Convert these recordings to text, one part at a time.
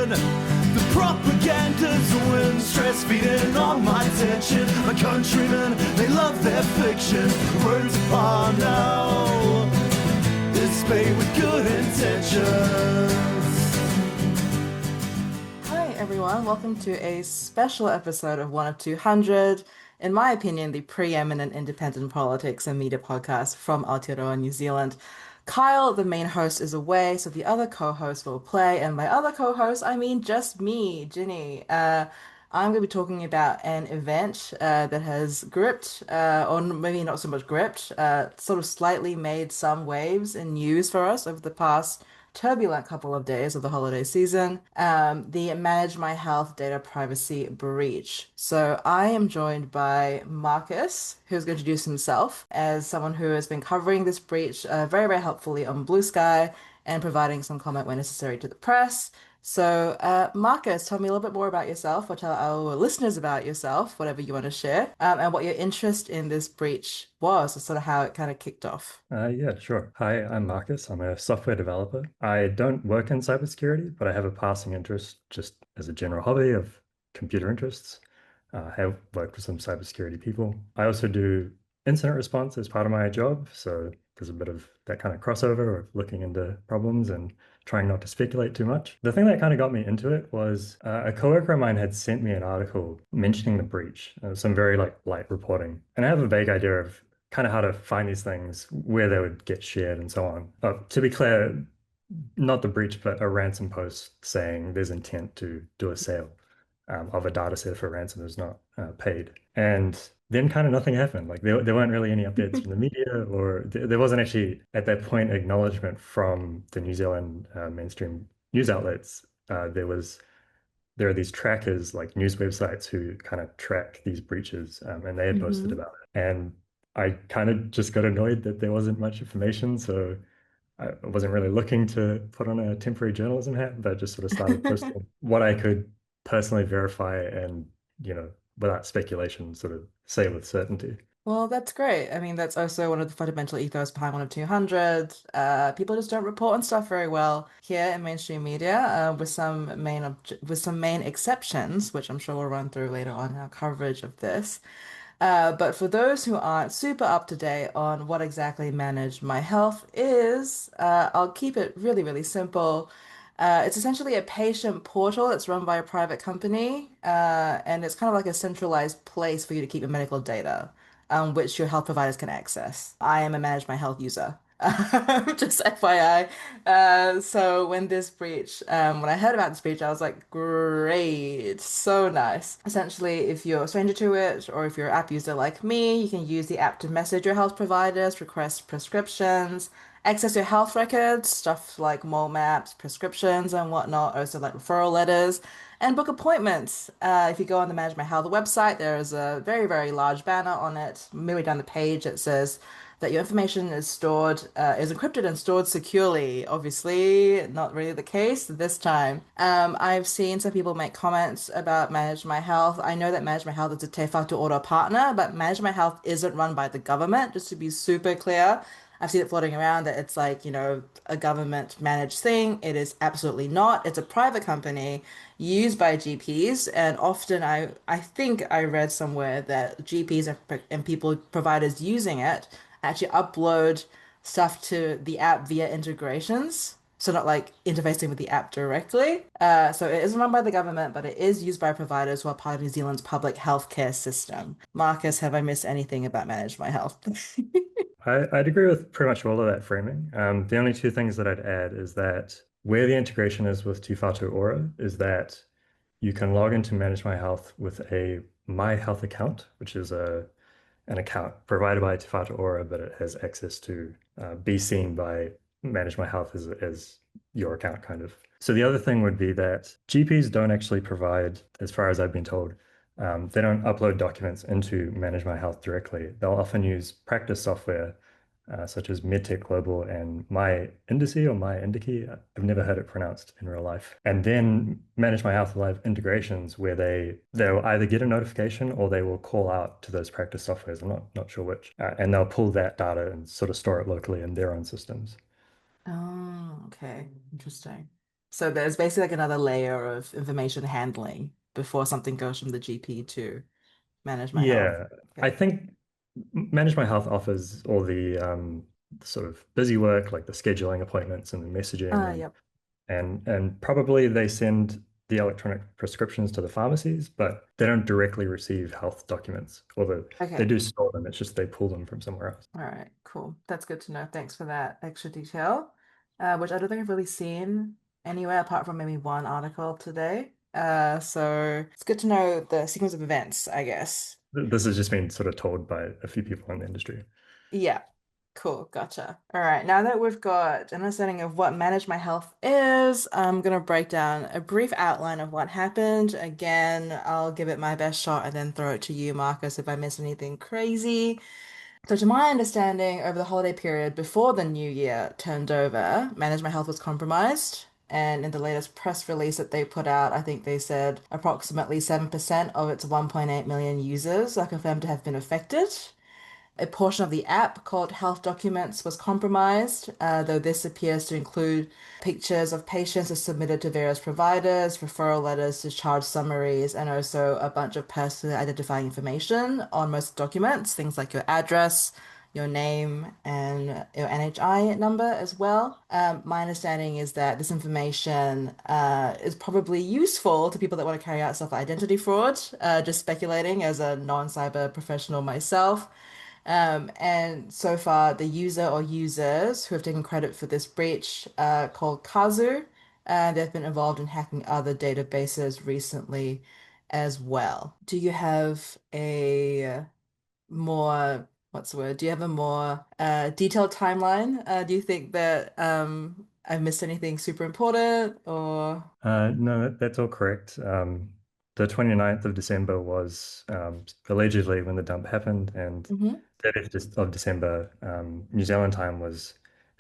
The propaganda's a win, stress feeding on my tension. My countrymen, they love their fiction. Words upon now, it's made with good intentions. Hi everyone, welcome to a special episode of One of 200. In my opinion, the preeminent independent politics and media podcast from Aotearoa, New Zealand. Kyle, the main host, is away, so the other co-host will play. And by other co-host, I mean just me, Ginny. I'm going to be talking about an event that has gripped, or maybe not so much gripped, sort of slightly made some waves in news for us over the past turbulent couple of days of the holiday season, the Manage My Health data privacy breach. So I am joined by Marcus, who's going to introduce himself as someone who has been covering this breach very, very helpfully on Blue Sky and providing some comment when necessary to the press. So, Marcus, tell me a little bit more about yourself, or tell our listeners about yourself, whatever you want to share, and what your interest in this breach was, or sort of how it kind of kicked off. Yeah, sure. Hi, I'm Marcus. I'm a software developer. I don't work in cybersecurity, but I have a passing interest just as a general hobby of computer interests. I have worked with some cybersecurity people. I also do incident response as part of my job, so there's a bit of that kind of crossover of looking into problems and trying not to speculate too much. The thing that kind of got me into it was a coworker of mine had sent me an article mentioning the breach, some very light reporting, and I have a vague idea of kind of how to find these things, where they would get shared and so on. To be clear, not the breach, but a ransom post saying there's intent to do a sale of a data set for ransom is not paid. And then kind of nothing happened. Like there weren't really any updates from the media, or there wasn't actually at that point acknowledgement from the New Zealand mainstream news outlets. There are these trackers, like news websites, who kind of track these breaches, and they had posted Hmm. about it. And I kind of just got annoyed that there wasn't much information, so I wasn't really looking to put on a temporary journalism hat, but just sort of started posting what I could personally verify and, without speculation, sort of say with certainty. Well, that's great. I mean, that's also one of the fundamental ethos behind one of 200. People just don't report on stuff very well here in mainstream media, with some main exceptions, which I'm sure we'll run through later on in our coverage of this. But for those who aren't super up to date on what exactly Manage My Health is, I'll keep it really, really simple. It's essentially a patient portal that's run by a private company, and it's kind of like a centralized place for you to keep your medical data, which your health providers can access. I am a Manage My Health user. Just FYI. So when I heard about this breach, I was like, great, so nice. Essentially, if you're a stranger to it, or if you're an app user like me, you can use the app to message your health providers, request prescriptions, access your health records, stuff like mole maps, prescriptions, and whatnot, also like referral letters, and book appointments. If you go on the Manage My Health website, there is a very, very large banner on it, midway down the page, it says that your information is encrypted and stored securely. Obviously, not really the case this time. I've seen some people make comments about Manage My Health. I know that Manage My Health is a Te Whatu Ora partner, but Manage My Health isn't run by the government, just to be super clear. I've seen it floating around that it's like, a government managed thing. It is absolutely not. It's a private company used by GPs, and often I think I read somewhere that GPs and people providers using it actually upload stuff to the app via integrations. So not like interfacing with the app directly. So it isn't run by the government, but it is used by providers who are part of New Zealand's public healthcare system. Marcus, have I missed anything about Manage My Health? I'd agree with pretty much all of that framing. The only two things that I'd add is that where the integration is with Te Whatu Ora is that you can log into Manage My Health with a My Health account, which is an account provided by Te Whatu Ora, but it has access to be seen by Manage My Health as your account, kind of. So the other thing would be that GPs don't actually provide, as far as I've been told, they don't upload documents into Manage My Health directly. They'll often use practice software such as MedTech Global and My Indice or My Indiki. I've never heard it pronounced in real life. And then Manage My Health will have integrations where they'll either get a notification or they will call out to those practice softwares. I'm not sure which. And they'll pull that data and sort of store it locally in their own systems. Oh, okay. Interesting. So there's basically like another layer of information handling before something goes from the GP to manage my health. Yeah, I Okay. think Manage My Health offers all the sort of busy work, like the scheduling appointments and the messaging, Yep. and probably they send the electronic prescriptions to the pharmacies, but they don't directly receive health documents, although they Okay. do store them. It's just they pull them from somewhere else. All right, cool. That's good to know. Thanks for that extra detail, which I don't think I've really seen anywhere apart from maybe one article today. So it's good to know the sequence of events, I guess. This has just been sort of told by a few people in the industry. Yeah, cool. Gotcha. All right, now that we've got an understanding of what Manage My Health is, I'm gonna break down a brief outline of what happened. Again, I'll give it my best shot and then throw it to you, Marcus, if I miss anything crazy. So, to my understanding, over the holiday period before the new year turned over, Manage My Health was compromised. And in the latest press release that they put out, I think they said approximately 7% of its 1.8 million users are confirmed to have been affected. A portion of the app called Health Documents was compromised, though this appears to include pictures of patients as submitted to various providers, referral letters, discharge summaries, and also a bunch of personally identifying information on most documents, things like your address, your name, and your NHI number as well. My understanding is that this information is probably useful to people that want to carry out self-identity fraud, just speculating as a non-cyber professional myself. And so far, the user or users who have taken credit for this breach called Kazu, they've been involved in hacking other databases recently as well. Do you have a more, what's the word? Do you have a more detailed timeline? Do you think that I've missed anything super important or? No, that's all correct. The 29th of December was allegedly when the dump happened, and Hmm. 30th of December, New Zealand time was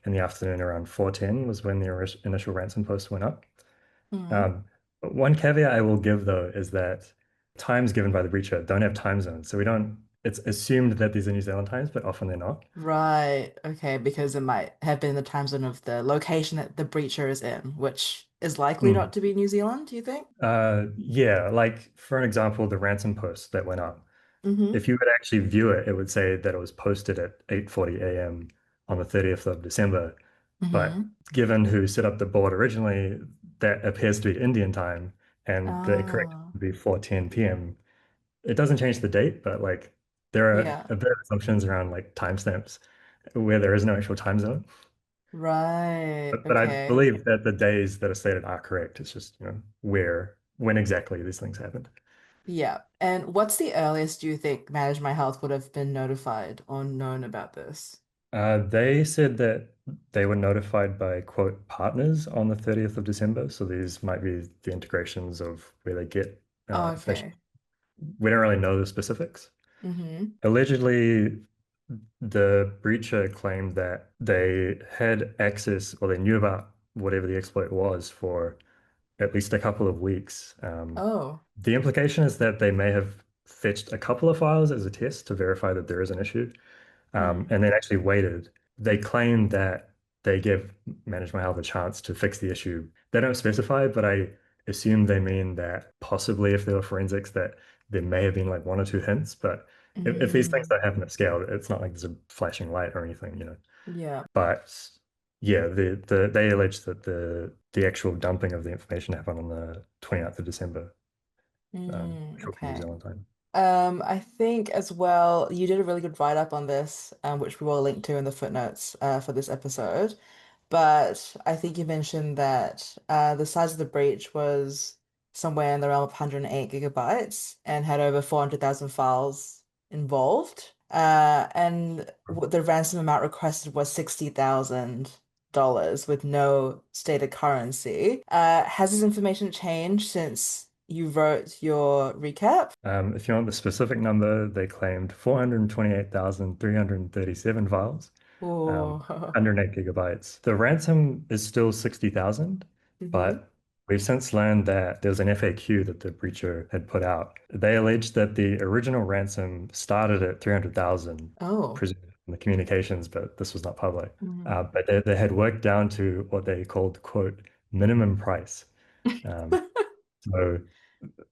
in the afternoon around 4:10 was when the initial ransom post went up. Hmm. But one caveat I will give though is that times given by the breacher don't have time zones. So we don't, it's assumed that these are New Zealand times, but often they're not. Right. Okay. Because it might have been the time zone of the location that the breacher is in, which is likely Mm. not to be New Zealand, do you think? Yeah, like for an example, the ransom post that went up. Mm-hmm. If you would actually view it, it would say that it was posted at 8:40 a.m. on the 30th of December. But Mm-hmm. given who set up the board originally, that appears to be Indian time, and the correct Oh, would be 4:10 p.m. It doesn't change the date, but like there are yeah. a bit of assumptions around like timestamps where there is no actual time zone. Right. But I Okay. believe that the days that are stated are correct. It's just, when exactly these things happened. Yeah. And what's the earliest you think Manage My Health would have been notified or known about this? They said that they were notified by, quote, partners on the 30th of December. So these might be the integrations of where they get information. Okay. We don't really know the specifics. Mm-hmm. Allegedly, the breacher claimed that they had access or they knew about whatever the exploit was for at least a couple of weeks. Oh. The implication is that they may have fetched a couple of files as a test to verify that there is an issue, Hmm. and then actually waited. They claim that they give Manage My Health a chance to fix the issue. They don't specify, but I assume they mean that possibly if there were forensics, that there may have been like one or two hints. But if these things Mm. don't happen at scale, it's not like there's a flashing light or anything. Yeah. But yeah, they allege that the actual dumping of the information happened on the 29th of December, Central New Okay. Zealand time. I think as well, you did a really good write-up on this, which we will link to in the footnotes for this episode. But I think you mentioned that the size of the breach was somewhere in the realm of 108 gigabytes and had over 400,000 files involved. And the ransom amount requested was $60,000 with no stated currency. Has this information changed since you wrote your recap? If you want the specific number, they claimed 428,337 files, um, Oh. 108 gigabytes. The ransom is still 60,000, Hmm. but we've since learned that there was an FAQ that the breacher had put out. They alleged that the original ransom started at 300,000, Oh. presumed from the communications, but this was not public. Mhm. But they had worked down to what they called, quote, minimum price. Um, so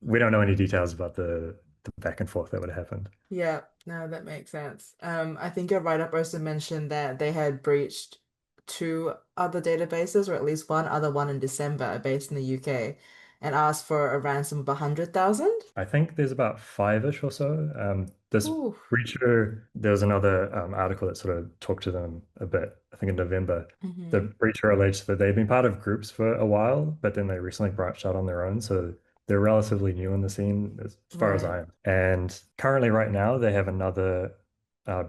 we don't know any details about the back and forth that would have happened. Yeah, no, that makes sense. I think your write-up also mentioned that they had breached two other databases, or at least one other one in December, based in the UK, and asked for a ransom of 100,000. I think there's about five-ish or so. This Ooh. breacher, there was another article that sort of talked to them a bit, I think in November. The Hmm. breacher alleged that they've been part of groups for a while, but then they recently branched out on their own. So they're relatively new in the scene as far as Right. I am. And currently, right now, they have another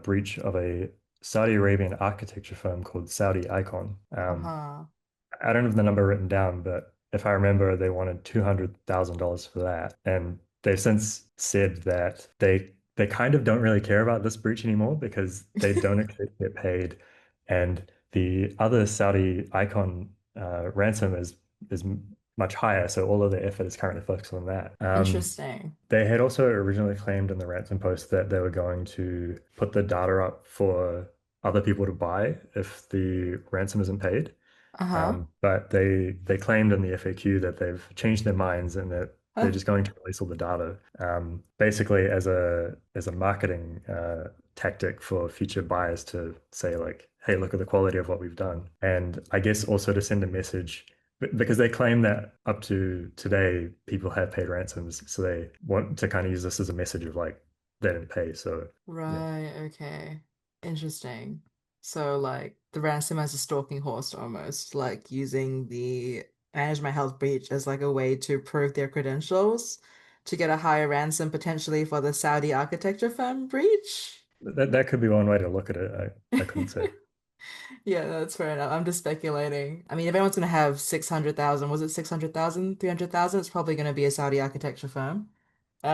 breach of a Saudi Arabian architecture firm called Saudi Icon. Uh-huh. I don't have the number written down, but if I remember, they wanted $200,000 for that. And they've since said that they kind of don't really care about this breach anymore because they don't expect to get paid. And the other Saudi icon ransom is much higher. So all of their effort is currently focused on that. Interesting. They had also originally claimed in the ransom post that they were going to put the data up for other people to buy if the ransom isn't paid. Uh-huh. But they claimed in the FAQ that they've changed their minds and that they're Huh. just going to release all the data, basically as a marketing tactic for future buyers to say like, hey, look at the quality of what we've done, and I guess also to send a message because they claim that up to today people have paid ransoms, so they want to kind of use this as a message of like they didn't pay. So yeah, Right, okay. Interesting. So like the ransom as a stalking horse almost, like using the manage my health breach as like a way to prove their credentials to get a higher ransom potentially for the Saudi architecture firm breach. that could be one way to look at it. I couldn't say. Yeah, that's fair enough. I'm just speculating. I mean, if anyone's gonna have 600,000, was it 600,000, 300,000? It's probably gonna be a Saudi architecture firm. So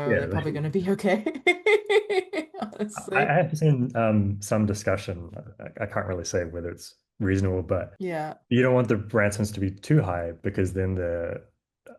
they're Yeah, probably gonna be okay. I Honestly. have seen some discussion. I can't really say whether it's reasonable, but Yeah. you don't want the ransoms to be too high because then they're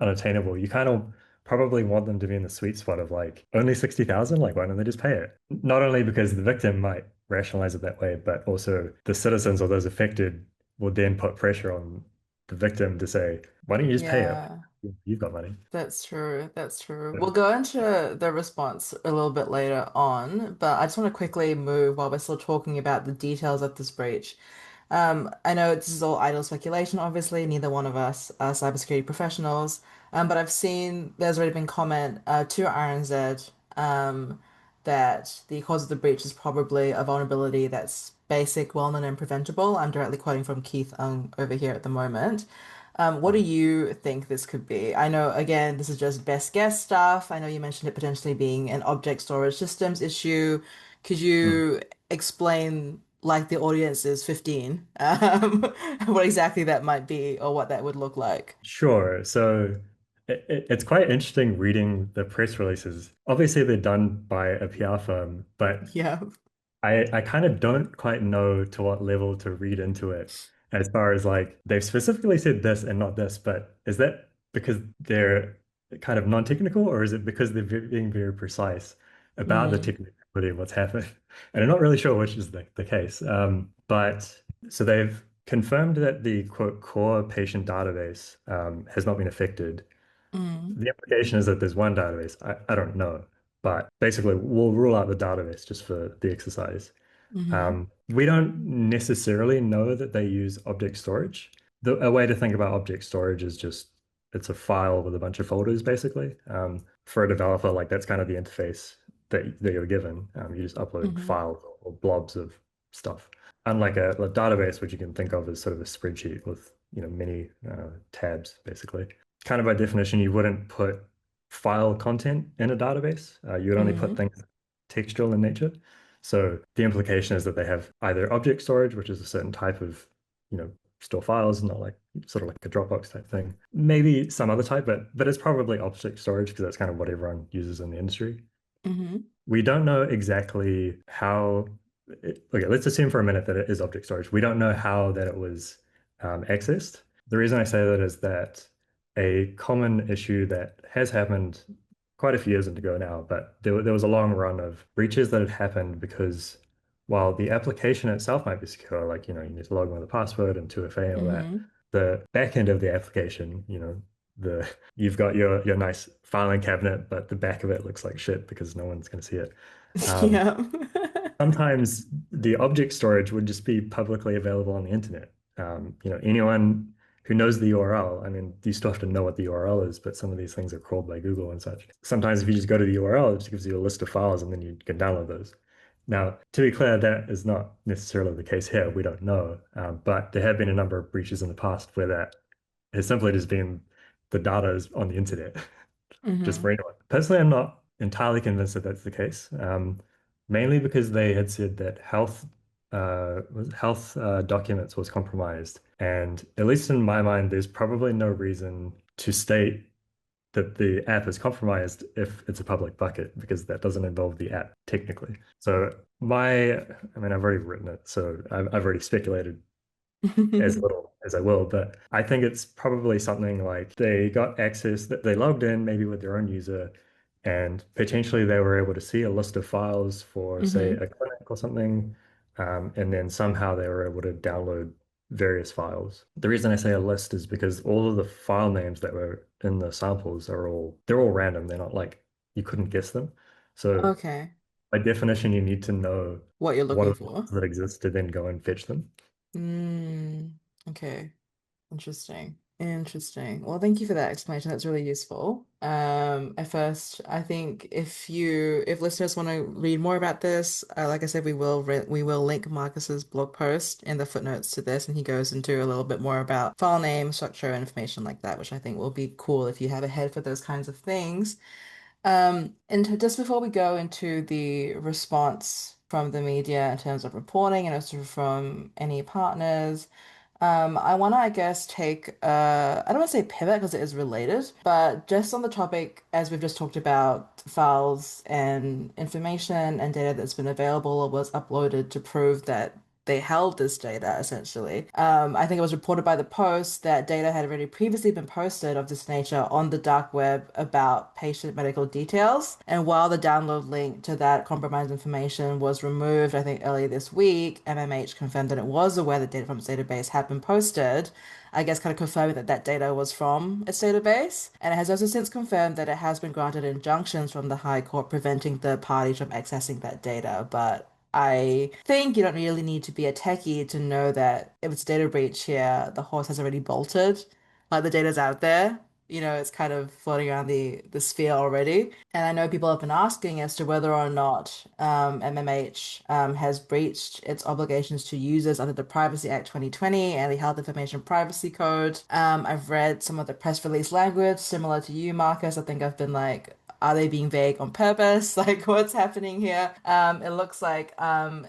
unattainable. You kind of probably want them to be in the sweet spot of like only 60,000. Like, why don't they just pay it? Not only because the victim might rationalize it that way, but also the citizens or those affected will then put pressure on the victim to say, why don't you just pay it? Yeah. You've got money. That's true. That's true. Yeah. We'll go into the response a little bit later on, but I just want to quickly move while we're still talking about the details of this breach. I know this is all idle speculation, obviously. Neither one of us are cybersecurity professionals. But I've seen there's already been comment to RNZ that the cause of the breach is probably a vulnerability that's basic, well-known, and preventable. I'm directly quoting from Keith over here at the moment. What do Mhm. you think this could be? I know, again, this is just best guess stuff. I know you mentioned it potentially being an object storage systems issue. Could Mm. you explain, like the audience is 15, what exactly that might be or what that would look like? Sure. So it's quite interesting reading the press releases. Obviously, they're done by a PR firm, but Yeah. I kind of don't quite know to what level to read into it as far as like they've specifically said this and not this, but is that because they're kind of non-technical or is it because they're being very precise about the Mm, technicality of what's happened? And I'm not really sure which is the case. But so they've confirmed that the quote core patient database has not been affected. mm, The implication is that there's one database. I don't know, but basically we'll rule out the database just for the exercise. mm-hmm, We don't necessarily know that they use object storage. A way to think about object storage is just it's a file with a bunch of folders, basically. For a developer, like that's kind of the interface that you're given. You just upload mm-hmm, files or blobs of stuff. Unlike a database, which you can think of as sort of a spreadsheet with many tabs, basically. Kind of by definition, you wouldn't put file content in a database. You would only put mm-hmm, things textual in nature. So the implication is that they have either object storage, which is a certain type of, store files, not like sort of like a Dropbox type thing. Maybe some other type, but it's probably object storage because that's kind of what everyone uses in the industry. mm-hmm, We don't know exactly how. Okay, let's assume for a minute that it is object storage. We don't know how that it was accessed. The reason I say that is that a common issue that has happened quite a few years ago now, but there was a long run of breaches that had happened because while the application itself might be secure, like you need to log in with a password and 2FA and all that, mm-hmm. the back end of the application, the you've got your nice filing cabinet, but the back of it looks like shit because no one's going to see it. Um, Yeah. Sometimes the object storage would just be publicly available on the internet. Anyone who knows the URL, I mean, you still have to know what the URL is, but some of these things are crawled by Google and such. Sometimes if you just go to the URL, it just gives you a list of files and then you can download those. Now, to be clear, that is not necessarily the case here. We don't know. But there have been a number of breaches in the past where that has simply just been the data is on the internet, just for Hmm. anyone. Personally, I'm not entirely convinced that that's the case, mainly because they had said that health documents was compromised, and at least in my mind, there's probably no reason to state that the app is compromised if it's a public bucket because that doesn't involve the app technically. So I mean, I've already written it, so I've already speculated as little as I will, but I think it's probably something like they got access that they logged in maybe with their own user and potentially they were able to see a list of files for, say, Hmm. a clinic or something, and then somehow they were able to download various files. The reason I say a list is because all of the file names that were in the samples they're all random. They're not like you couldn't guess them. So Okay. by definition, you need to know What you're what looking are the for. files that exist to then go and fetch them. Mm, okay. Interesting. Interesting. Well, thank you for that explanation. That's really useful. At first, I think if listeners want to read more about this, like I said, we will link Marcus's blog post in the footnotes to this, and he goes into a little bit more about file name, structure, and information like that, which I think will be cool if you have a head for those kinds of things. And just before we go into the response from the media in terms of reporting and also from any partners, I want to, I guess, take, I don't want to say pivot because it is related, but just on the topic, as we've just talked about files and information and data that's been available or was uploaded to prove that they held this data essentially. I think it was reported by the Post that data had already previously been posted of this nature on the dark web about patient medical details. And while the download link to that compromised information was removed, I think earlier this week, MMH confirmed that it was aware that data from its database had been posted. I guess kind of confirming that that data was from its database. And it has also since confirmed that it has been granted injunctions from the High Court preventing third parties from accessing that data. But I think you don't really need to be a techie to know that if it's data breach here, the horse has already bolted. Like the data's out there. It's kind of floating around the sphere already. And I know people have been asking as to whether or not MMH has breached its obligations to users under the Privacy Act 2020 and the Health Information Privacy Code. I've read some of the press release language similar to you, Marcus. I think I've been like, are they being vague on purpose? Like, what's happening here? It looks like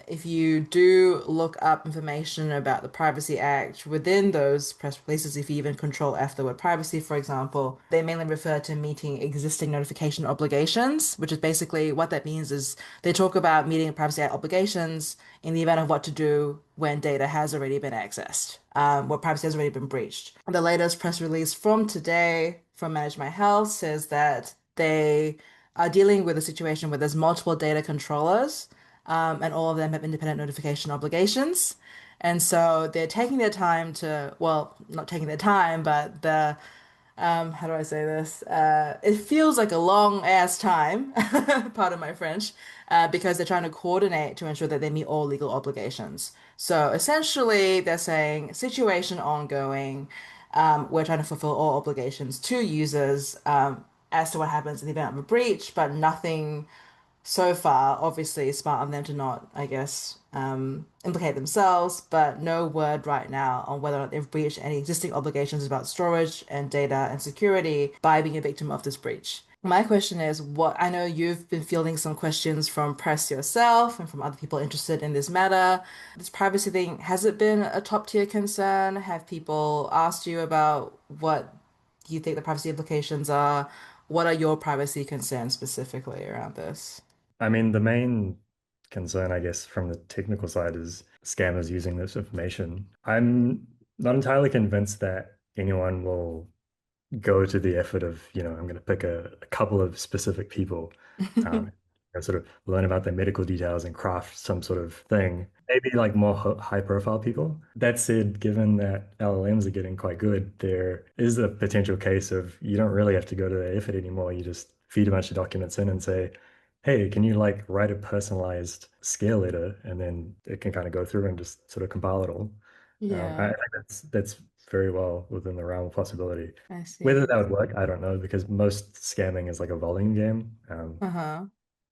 if you do look up information about the Privacy Act within those press releases, if you even control F the word privacy, for example, they mainly refer to meeting existing notification obligations, which is basically what that means is they talk about meeting Privacy Act obligations in the event of what to do when data has already been accessed, where privacy has already been breached. The latest press release from today from Manage My Health says that they are dealing with a situation where there's multiple data controllers, and all of them have independent notification obligations. And so they're taking their time to, well, not taking their time, but how do I say this? It feels like a long ass time, pardon my French, because they're trying to coordinate to ensure that they meet all legal obligations. So essentially, they're saying situation ongoing. We're trying to fulfill all obligations to users as to what happens in the event of a breach, but nothing so far. Obviously, it's smart of them to not, I guess, implicate themselves, but no word right now on whether or not they've breached any existing obligations about storage and data and security by being a victim of this breach. My question is, what I know you've been fielding some questions from press yourself and from other people interested in this matter. This privacy thing, has it been a top tier concern? Have people asked you about what you think the privacy implications are? What are your privacy concerns specifically around this? I mean, the main concern, I guess, from the technical side is scammers using this information. I'm not entirely convinced that anyone will go to the effort of, I'm going to pick a couple of specific people, and sort of learn about their medical details and craft some sort of thing. maybe like more high profile people. That said, given that LLMs are getting quite good, there is a potential case of you don't really have to go to the effort anymore. You just feed a bunch of documents in and say, hey, can you like write a personalized scale letter? And then it can kind of go through and just sort of compile it all. I Yeah, think that's very well within the realm of possibility. I Whether see. that would work, I don't know, because most scamming is like a volume game. Uh-huh.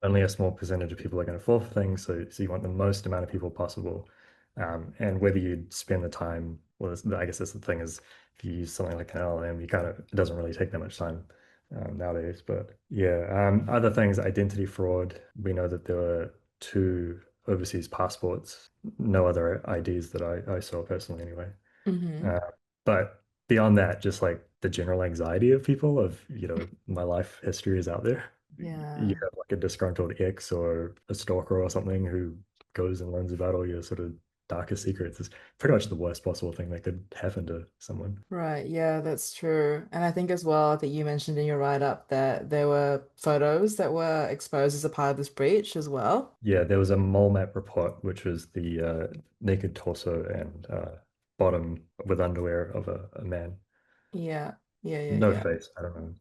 Only a small percentage of people are going to fall for things, so you want the most amount of people possible. And whether you spend the time, well, I guess that's the thing is if you use something like an LLM, you kind of it doesn't really take that much time nowadays. But yeah, other things, identity fraud. We know that there were two overseas passports, no other IDs that I saw personally anyway. Mm-hmm. Uh, but beyond that, just like the general anxiety of people of, my life history is out there. You Yeah. have like a disgruntled ex or a stalker or something who goes and learns about all your sort of darkest secrets. It's pretty much the worst possible thing that could happen to someone. Right, yeah, that's true. And I think as well that you mentioned in your write-up that there were photos that were exposed as a part of this breach as well. Yeah, there was a mole map report, which was the naked torso and bottom with underwear of a man. Yeah, yeah, yeah, No yeah. face. I don't know.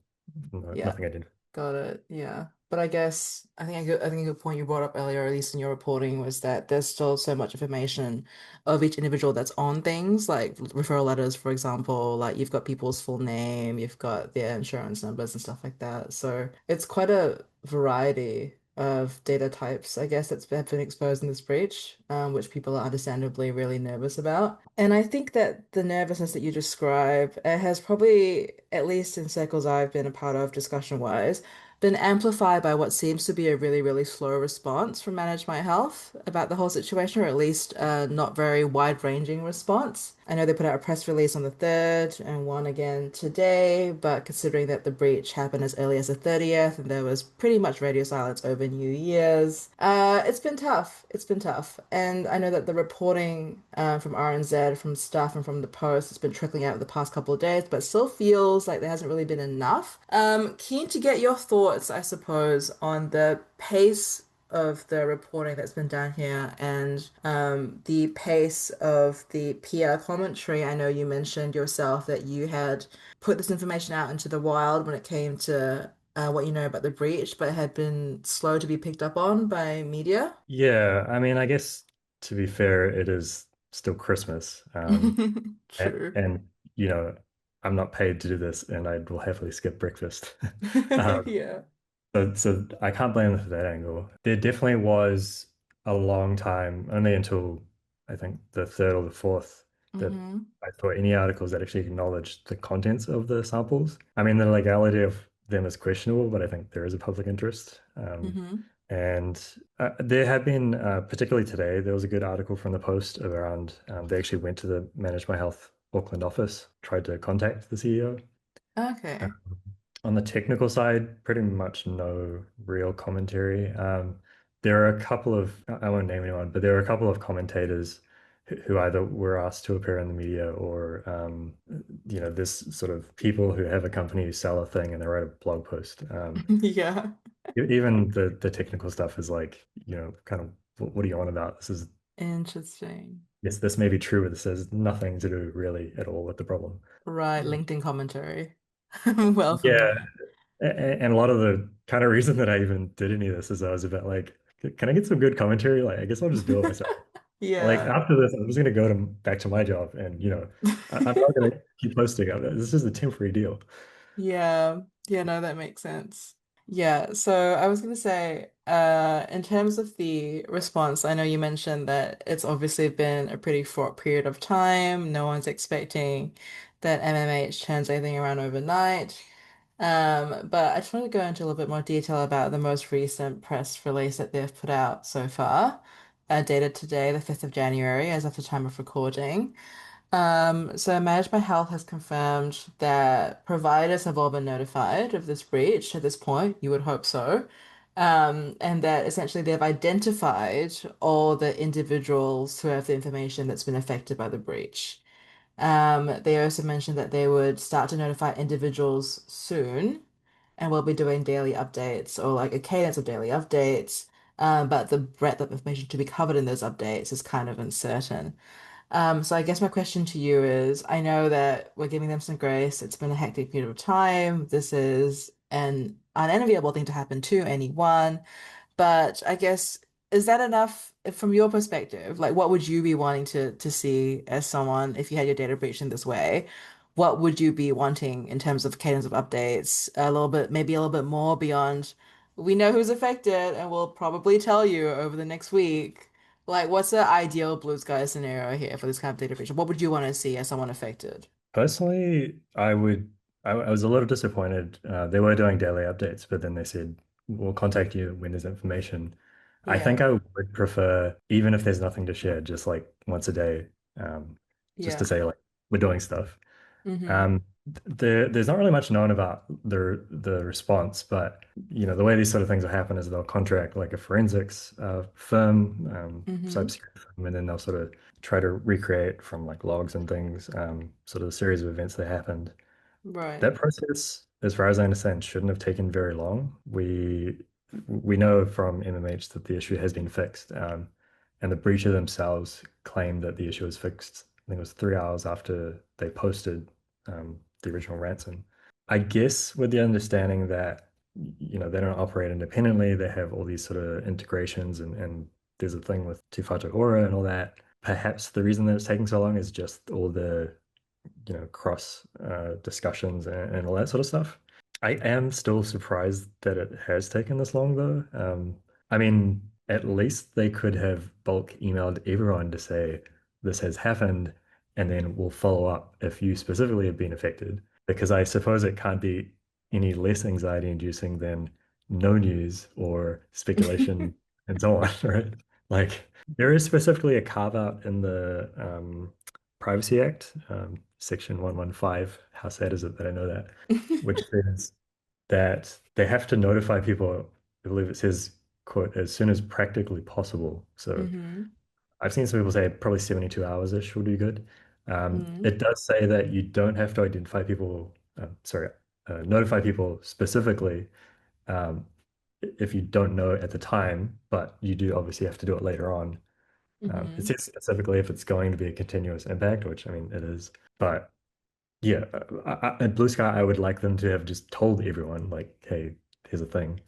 No, Yeah. nothing identified. Got it. Yeah. But I guess I think a good point you brought up earlier, at least in your reporting, was that there's still so much information of each individual that's on things, like referral letters, for example. Like you've got people's full name, you've got their insurance numbers and stuff like that. So it's quite a variety of data types, I guess, that's been exposed in this breach, which people are understandably really nervous about. And I think that the nervousness that you describe has probably, at least in circles I've been a part of discussion-wise, been amplified by what seems to be a really, really slow response from Manage My Health about the whole situation, or at least a not very wide-ranging response. I know they put out a press release on the 3rd and one again today, but considering that the breach happened as early as the 30th and there was pretty much radio silence over New Year's, it's been tough. It's been tough. And I know that the reporting from RNZ, from staff, and from the Post has been trickling out the past couple of days, but still feels like there hasn't really been enough. Keen to get your thoughts, I suppose, on the pace of the reporting that's been done here and the pace of the PR commentary. I know you mentioned yourself that you had put this information out into the wild when it came to what you know about the breach, but it had been slow to be picked up on by media. Yeah, I mean, I guess to be fair, it is still Christmas. True. And you know, I'm not paid to do this, and I will happily skip breakfast. Um, Yeah. so I can't blame them for that angle. There definitely was a long time, only until I think the third or the fourth, that Hmm. I saw any articles that actually acknowledged the contents of the samples. I mean, the legality of them is questionable, but I think there is a public interest. Hmm. And there have been, particularly today, there was a good article from the Post around they actually went to the Manage My Health Auckland office, tried to contact the CEO. Okay. On the technical side, pretty much no real commentary. There are a couple of, I won't name anyone, but there are a couple of commentators who either were asked to appear in the media or, this sort of people who have a company who sell a thing and they write a blog post. Yeah. Even the technical stuff is like, kind of, what are you on about? Interesting. Yes, this may be true, but this has nothing to do really at all with the problem. Right, Um, LinkedIn commentary. I'm well Yeah, familiar. and a lot of the kind of reason that I even did any of this is I was about like, can I get some good commentary? Like, I guess I'll just do it myself. Like Yeah. after this, I'm just gonna go to back to my job, and I'm not gonna keep posting on it. This is a temporary deal. Yeah. Yeah, no, that makes sense. Yeah, so I was gonna say, in terms of the response, I know you mentioned that it's obviously been a pretty fraught period of time. No one's expecting that MMH turns anything around overnight. But I just want to go into a little bit more detail about the most recent press release that they've put out so far, dated today, the 5th of January, as of the time of recording. So Manage My Health has confirmed that providers have all been notified of this breach at this point. You would hope so. And that essentially they've identified all the individuals who have the information that's been affected by the breach. They also mentioned that they would start to notify individuals soon, and we'll be doing daily updates or like a cadence of daily updates. but the breadth of information to be covered in those updates is kind of uncertain. So I guess my question to you is, I know that we're giving them some grace. It's been a hectic period of time. This is an unenviable thing to happen to anyone. But I guess, is that enough from your perspective? Like, what would you be wanting to see as someone if you had your data breached in this way? What would you be wanting in terms of cadence of updates? A little bit, maybe a little bit more beyond, we know who's affected and we'll probably tell you over the next week. Like, what's the ideal blue sky scenario here for this kind of data breach? What would you want to see as someone affected? Personally, I was a little disappointed. They were doing daily updates, but then they said, we'll contact you when there's information. I think Yeah, I would prefer, even if there's nothing to share, just like once a day, just to yeah. say like we're doing stuff. Mm-hmm. There's not really much known about the response, but the way these sort of things will happen is they'll contract like a forensics firm, Mm-hmm. cybersecurity firm, and then they'll sort of try to recreate from like logs and things, sort of a series of events that happened. Right. That process, as far as I understand, shouldn't have taken very long. We know from MMH that the issue has been fixed, and the breacher themselves claimed that the issue was fixed. I think it was 3 hours after they posted the original ransom. I guess with the understanding that they don't operate independently, they have all these sort of integrations, and there's a thing with two-factor aura and all that. Perhaps the reason that it's taking so long is just all the cross discussions and all that sort of stuff. I am still surprised that it has taken this long, though. I mean, at least they could have bulk emailed everyone to say this has happened, and then we'll follow up if you specifically have been affected. Because I suppose it can't be any less anxiety inducing than no news or speculation and so on, right? Like, there is specifically a carve out in the Privacy Act, Section 115. How sad is it that I know that? Which says that they have to notify people, I believe it says, quote, as soon as practically possible. So Mm-hmm. I've seen some people say probably 72 hours-ish will do good. Mm-hmm. It does say that you don't have to identify people, notify people specifically um, if you don't know at the time, but you do obviously have to do it later on. It Mm-hmm. says specifically if it's going to be a continuous impact, which I mean it is. But yeah, at Blue Sky, I would like them to have just told everyone, like, hey, here's a thing.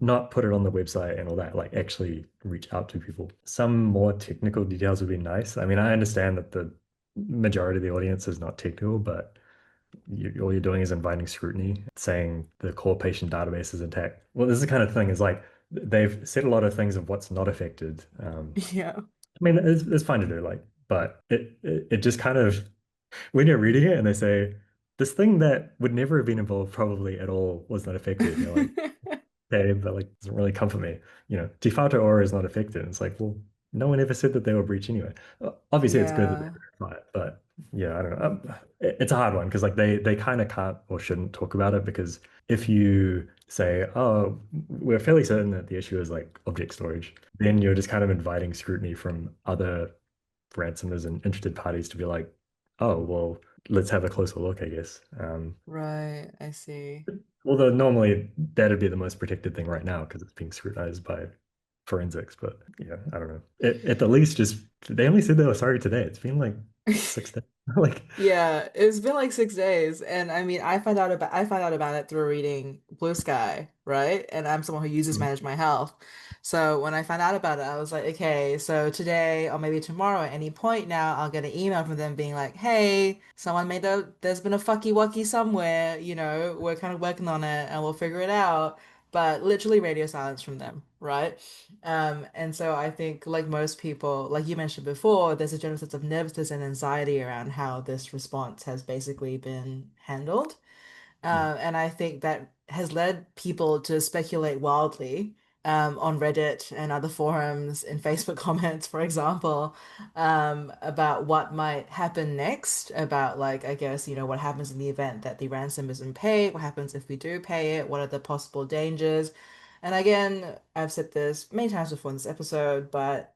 Not put it on the website and all that, like actually reach out to people. Some more technical details would be nice. I mean, I understand that the majority of the audience is not technical, but all you're doing is inviting scrutiny, saying the core patient database is intact. Well, this is the kind of thing is like they've said a lot of things of what's not affected. Yeah. I mean, it's fine to do, like, but it just kind of when you're reading it and they say this thing that would never have been involved probably at all was not affected, and you're like, okay, but like doesn't really comfort me. Default aura is not affected. And it's like, well, no one ever said that they were breached anyway. Obviously, it's good that they Yeah. verify it, but yeah, I don't know. It's a hard one because like they kind of can't or shouldn't talk about it because if you say, oh, we're fairly certain that the issue is like object storage, then you're just kind of inviting scrutiny from other ransomers and interested parties to be like, oh, well, let's have a closer look, I guess. Right. I see. Although normally that'd be the most protected thing right now because it's being scrutinized by forensics. But yeah, I don't know. At the least, just they only said they were sorry today. It's been like 6 days. Like, Yeah, it's been like 6 days, and I mean, I found out about it through reading Blue Sky, right? And I'm someone who uses mm, Manage My Health. So when I found out about it, I was like, okay, so today or maybe tomorrow at any point now, I'll get an email from them being like, hey, there's been a fucky wucky somewhere, we're kind of working on it and we'll figure it out. But literally radio silence from them, right? And so I think, like most people, like you mentioned before, there's a general sense of nervousness and anxiety around how this response has basically been handled. mm, And I think that has led people to speculate wildly on Reddit and other forums, in Facebook comments, for example, about what might happen next, about, like, I guess, what happens in the event that the ransom isn't paid, what happens if we do pay it, what are the possible dangers. And again, I've said this many times before in this episode, but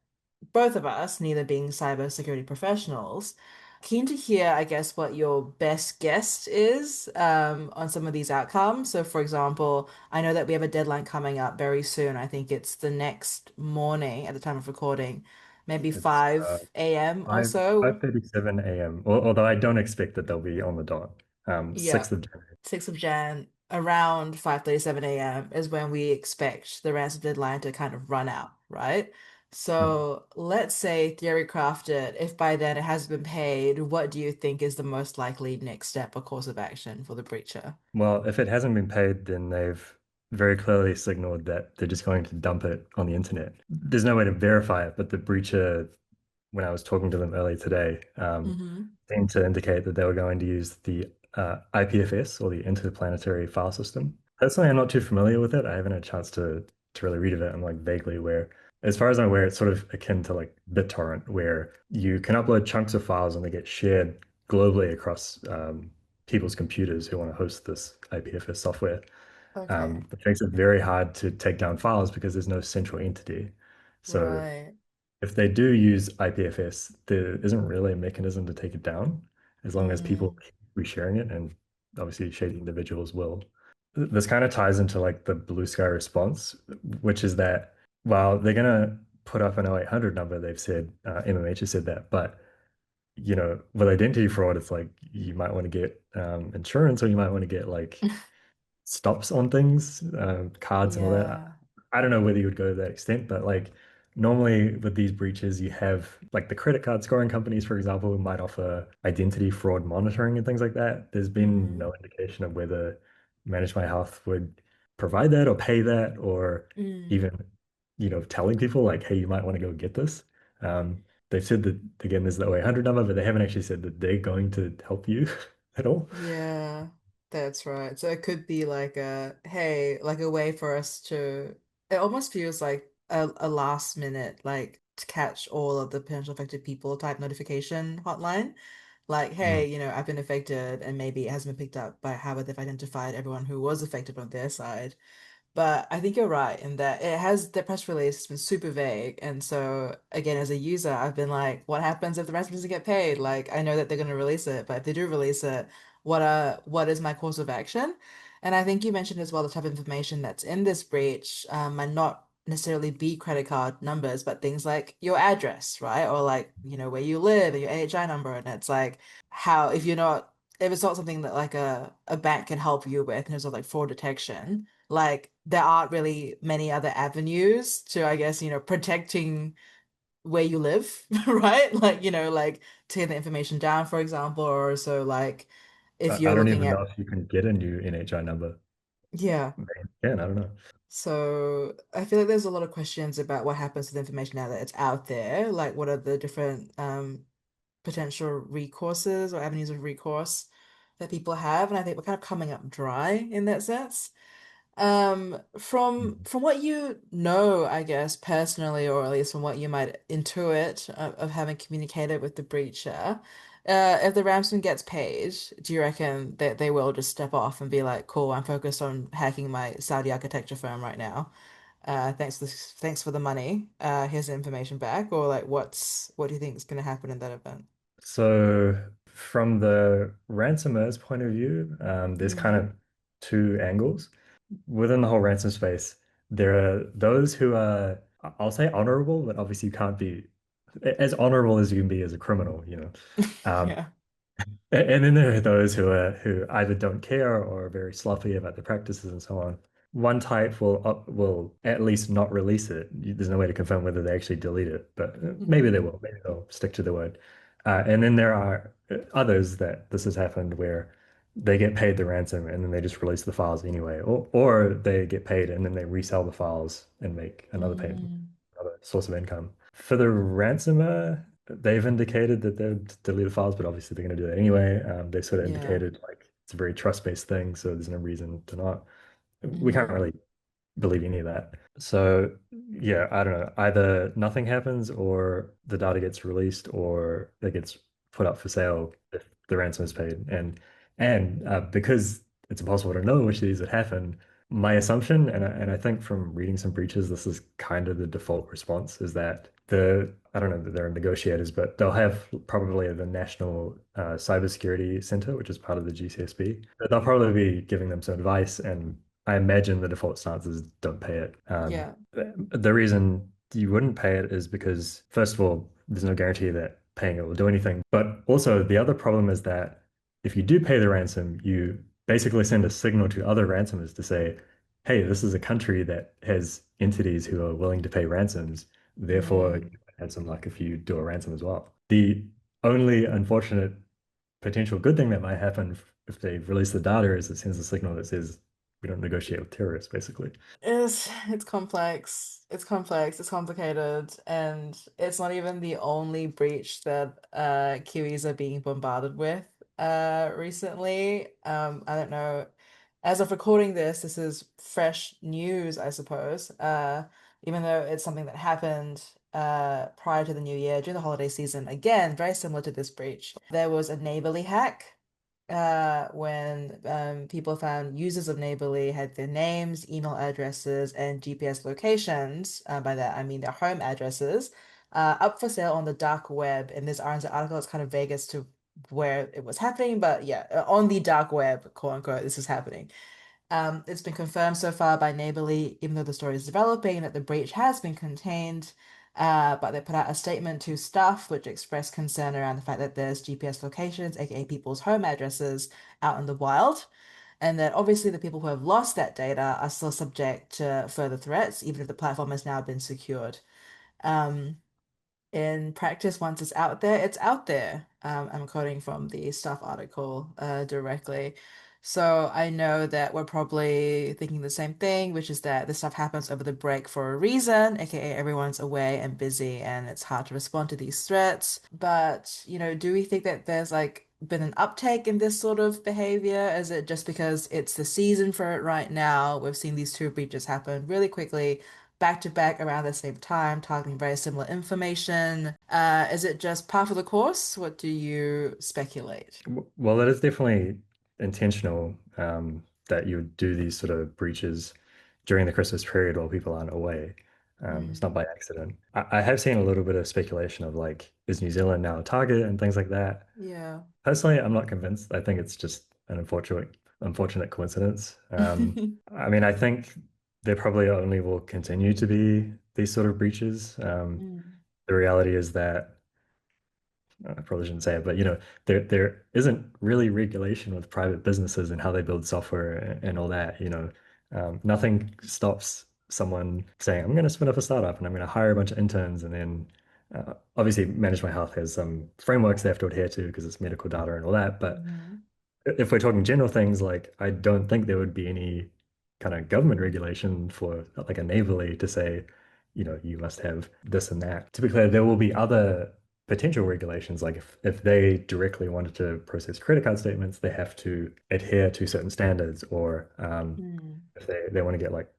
both of us, neither being cybersecurity professionals, Keen to hear, I guess, what your best guess is on some of these outcomes. So, for example, I know that we have a deadline coming up very soon. I think it's the next morning at the time of recording, maybe It's 5 a.m. or 5 so. 5:37 a.m. Although I don't expect that they'll be on the dot. Yeah, 6th of January. 6th of Jan, around 5:37 a.m. is when we expect the ransom deadline to kind of run out, right? Hmm. So let's say theory crafted, if by then it has been paid, what do you think is the most likely next step or course of action for the breacher? Well, if it hasn't been paid, then they've very clearly signaled that they're just going to dump it on the internet. There's no way to verify it, but the breacher, when I was talking to them earlier today, Mm-hmm. seemed to indicate that they were going to use the IPFS, or the Interplanetary File System. Personally, I'm not too familiar with it. I haven't had a chance to really read of it. I'm like vaguely aware. As far as I'm aware, it's sort of akin to like BitTorrent, where you can upload chunks of files and they get shared globally across people's computers who want to host this IPFS software. Okay. It makes it very hard to take down files because there's no central entity. So Right. if they do use IPFS, there isn't really a mechanism to take it down as long as people Mm, keep resharing it, and obviously shady individuals will. This kind of ties into like the blue sky response, which is that while they're gonna put up an 0800 number, they've said MMH has said that, but with identity fraud, it's like you might want to get insurance, or you might want to get like stops on things, cards and all that. yeah. I don't know whether you would go to that extent, but like normally with these breaches, you have like the credit card scoring companies, for example, who might offer identity fraud monitoring and things like that. There's been Mm-hmm. no indication of whether Manage My Health would provide that or pay that, or Mm. even, telling people like, hey, you might want to go get this. They've said that again, there's the 0800 number, but they haven't actually said that they're going to help you at all. Yeah, that's right. So it could be like hey, like a way for us to, it almost feels like a last minute, like to catch all of the potential affected people type notification hotline. Like, Mm. hey, I've been affected and maybe it hasn't been picked up by how they've identified everyone who was affected on their side. But I think you're right in that it has the press release has been super vague. And so again, as a user, I've been like, what happens if the ransom doesn't get paid? Like I know that they're gonna release it, but if they do release it, what is my course of action? And I think you mentioned as well the type of information that's in this breach might not necessarily be credit card numbers, but things like your address, right? Or like, where you live and your AHI number. And it's like how if it's not something that like a bank can help you with in terms of like fraud detection, like there aren't really many other avenues to, I guess, protecting where you live, right? Like, like taking the information down, for example, or so like if I you're don't looking even know at, if you can get a new NHI number. yeah. Maybe you can, I don't know. So I feel like there's a lot of questions about what happens to the information now that it's out there. Like, what are the different potential recourses or avenues of recourse that people have? And I think we're kind of coming up dry in that sense. From what you know, I guess personally, or at least from what you might intuit of having communicated with the breacher, if the ransom gets paid, do you reckon that they will just step off and be like, "Cool, I'm focused on hacking my Saudi architecture firm right now. Thanks for the money. Here's the information back," or like, what do you think is going to happen in that event? So, from the ransomers' point of view, there's kind Mm. of two angles. Within the whole ransom space, there are those who are, I'll say honorable, but obviously you can't be as honorable as you can be as a criminal. Um, Yeah. and then there are those who either don't care or are very sloppy about the practices and so on. One type will at least not release it. There's no way to confirm whether they actually delete it, but maybe they Hmm. will. Maybe they'll stick to their word. And then there are others that this has happened where they get paid the ransom and then they just release the files anyway, or they get paid and then they resell the files and make another payment, Mm. another source of income. For the ransomer, they've indicated that they'll delete the files, but obviously they're going to do that anyway. They sort of Yeah. indicated like it's a very trust-based thing, so there's no reason to not. We can't Hmm. really believe any of that. So yeah, I don't know. Either nothing happens, or the data gets released, or it gets put up for sale if the ransom is paid. And because it's impossible to know which of these would happen, My assumption, and I think from reading some breaches, this is kind of the default response, is that I don't know that they're negotiators, but they'll have probably the National Cybersecurity Center, which is part of the GCSB. They'll probably be giving them some advice, and I imagine the default stance is don't pay it. Yeah. The reason you wouldn't pay it is because, first of all, there's no guarantee that paying it will do anything. But also, the other problem is that if you do pay the ransom, you basically send a signal to other ransomers to say, hey, this is a country that has entities who are willing to pay ransoms. Therefore, you Mm. might have some luck if you do a ransom as well. The only unfortunate potential good thing that might happen if they release the data is it sends a signal that says we don't negotiate with terrorists, basically. It's complex. It's complex. It's complicated, and it's not even the only breach that Kiwis are being bombarded with recently. I don't know. As of recording this, this is fresh news, I suppose. Even though it's something that happened prior to the new year during the holiday season. Again, very similar to this breach. There was a Neighborly hack when people found users of Neighborly had their names, email addresses, and GPS locations. By that, I mean their home addresses, up for sale on the dark web. In this RNZ article, it's kind of vague as to where it was happening, but yeah, on the dark web, quote unquote, this is happening. It's been confirmed so far by Neighborly, even though the story is developing, that the breach has been contained. But they put out a statement to staff which expressed concern around the fact that there's GPS locations, aka people's home addresses, out in the wild, and that obviously the people who have lost that data are still subject to further threats, even if the platform has now been secured. Um, in practice, once it's out there, it's out there. I'm quoting from the staff article directly. So I know that we're probably thinking the same thing, which is that this stuff happens over the break for a reason, aka everyone's away and busy and it's hard to respond to these threats. But, do we think that there's like been an uptake in this sort of behavior? Is it just because it's the season for it right now? We've seen these two breaches happen really quickly back to back around the same time, targeting very similar information. Is it just par for the course? What do you speculate? Well, it is definitely intentional that you would do these sort of breaches during the Christmas period while people aren't away. It's not Mm, by accident. I have seen a little bit of speculation of like, is New Zealand now a target and things like that. yeah. Personally, I'm not convinced. I think it's just an unfortunate coincidence. I mean, I think there probably only will continue to be these sort of breaches. Mm, The reality is that I probably shouldn't say it, but there isn't really regulation with private businesses and how they build software and all that. Nothing stops someone saying, "I'm going to spin up a startup and I'm going to hire a bunch of interns," and then obviously, Manage My Health has some frameworks they have to adhere to because it's medical data and all that. But mhm. if we're talking general things, like I don't think there would be any kind of government regulation for like a neighborly to say, you must have this and that. To be clear, there will be other potential regulations, like if they directly wanted to process credit card statements, they have to adhere to certain standards, or Mm, if they want to get like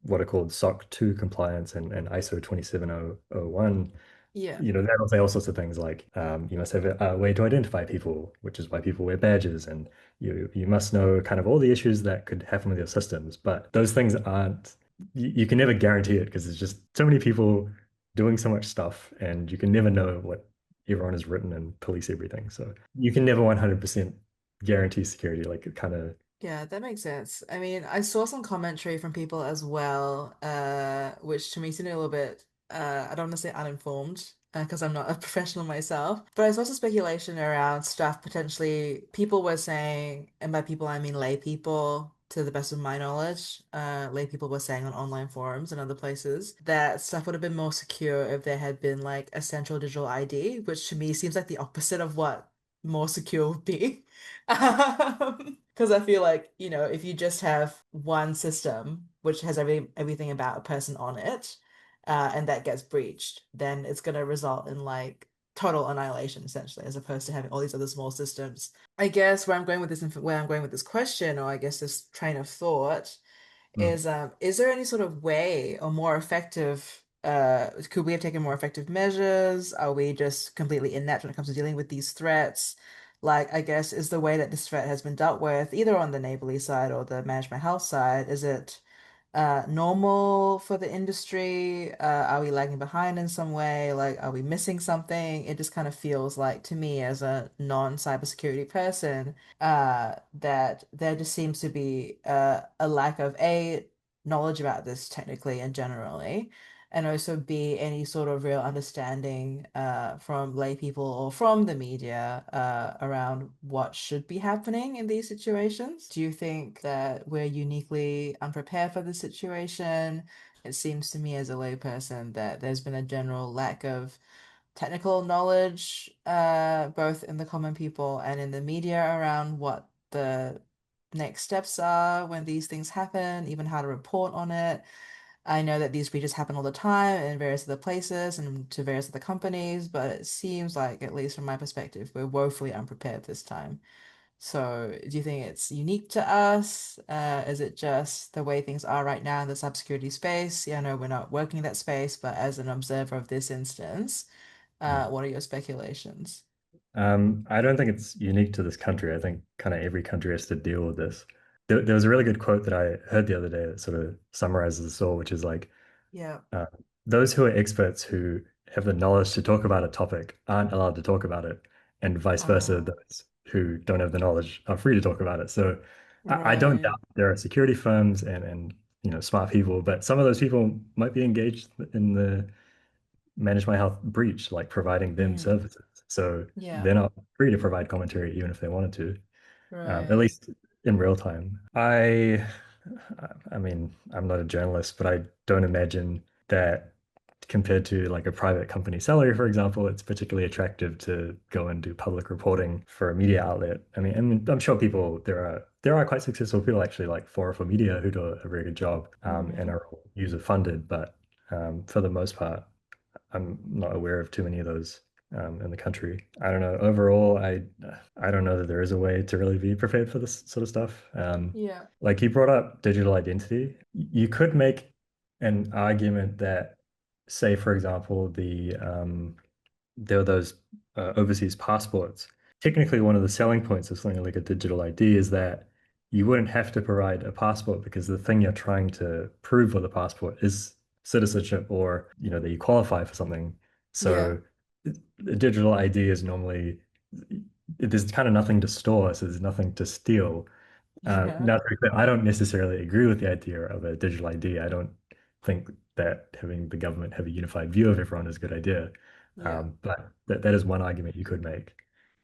what are called SOC 2 compliance and ISO 27001, yeah. that'll say all sorts of things like you must have a way to identify people, which is why people wear badges, and you must know kind of all the issues that could happen with your systems. But those things aren't, you can never guarantee it because there's just so many people doing so much stuff, and you can never know what everyone has written and police everything. So you can never 100% guarantee security. Like it kind of, Yeah, that makes sense. I mean, I saw some commentary from people as well, which to me seemed a little bit, I don't want to say uninformed, because I'm not a professional myself, but I saw some speculation around stuff potentially people were saying, and by people I mean lay people, to the best of my knowledge, lay people were saying on online forums and other places that stuff would have been more secure if there had been like a central digital ID, which to me seems like the opposite of what more secure would be. Because I feel like, if you just have one system which has everything about a person on it, and that gets breached, then it's going to result in like total annihilation essentially, as opposed to having all these other small systems. I guess where I'm going with this question, or I guess this train of thought, mm. is there any sort of way or more effective could we have taken more effective measures? Are we just completely inept when it comes to dealing with these threats? like, I guess, is the way that this threat has been dealt with, either on the neighborly side or the management health side, is it normal for the industry? Are we lagging behind in some way? Like, are we missing something? It just kind of feels like to me as a non-cybersecurity person, that there just seems to be a lack of knowledge about this technically and generally, and also B, any sort of real understanding from lay people or from the media around what should be happening in these situations. Do you think that we're uniquely unprepared for the situation? It seems to me as a layperson that there's been a general lack of technical knowledge, both in the common people and in the media around what the next steps are when these things happen, even how to report on it. I know that these breaches happen all the time in various other places and to various other companies, but it seems like, at least from my perspective, we're woefully unprepared this time. So, do you think it's unique to us? Is it just the way things are right now in the cybersecurity space? Yeah, I know we're not working in that space, but as an observer of this instance, Mm. what are your speculations? I don't think it's unique to this country. I think kind of every country has to deal with this. There was a really good quote that I heard the other day that sort of summarizes this all, which is like, Yeah. uh, those who are experts who have the knowledge to talk about a topic aren't allowed to talk about it, and vice versa, Oh, those who don't have the knowledge are free to talk about it. So I don't right. doubt there are security firms and smart people, but some of those people might be engaged in the manage my health breach, like providing them Mm, services. So yeah, they're not free to provide commentary even if they wanted to, at right. least in real time. I mean, I'm not a journalist, but I don't imagine that compared to like a private company salary, for example, it's particularly attractive to go and do public reporting for a media outlet. I mean, I'm sure there are quite successful people actually like for media who do a very good job and Mm, are user funded, but for the most part, I'm not aware of too many of those in the country. I don't know. Overall, I don't know that there is a way to really be prepared for this sort of stuff. yeah, Like you brought up digital identity. You could make an argument that, say, for example, there are those overseas passports. Technically, one of the selling points of something like a digital ID is that you wouldn't have to provide a passport because the thing you're trying to prove with a passport is citizenship or that you qualify for something. yeah, So the digital ID is normally there's kind of nothing to store, so there's nothing to steal. yeah, Now, to be clear, I don't necessarily agree with the idea of a digital ID. I don't think that having the government have a unified view of everyone is a good idea. yeah. But that is one argument you could make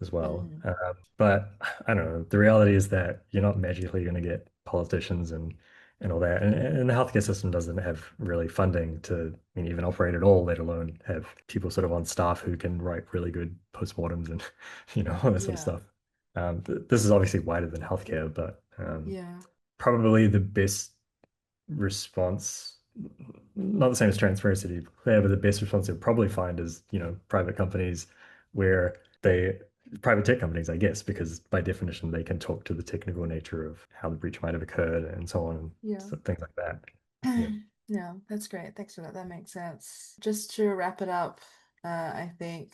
as well. Mm, But I don't know. The reality is that you're not magically going to get politicians and all that. And the healthcare system doesn't have really funding to, I mean, even operate at all, let alone have people sort of on staff who can write really good postmortems and, all that sort of yeah, stuff. This is obviously wider than healthcare, but yeah, probably the best response, not the same as transparency to be clear, but the best response you'll probably find is, private companies where private tech companies, I guess, because by definition, they can talk to the technical nature of how the breach might have occurred and so on, and yeah. things like that. Yeah. Yeah, that's great. Thanks for that. That makes sense. Just to wrap it up, I think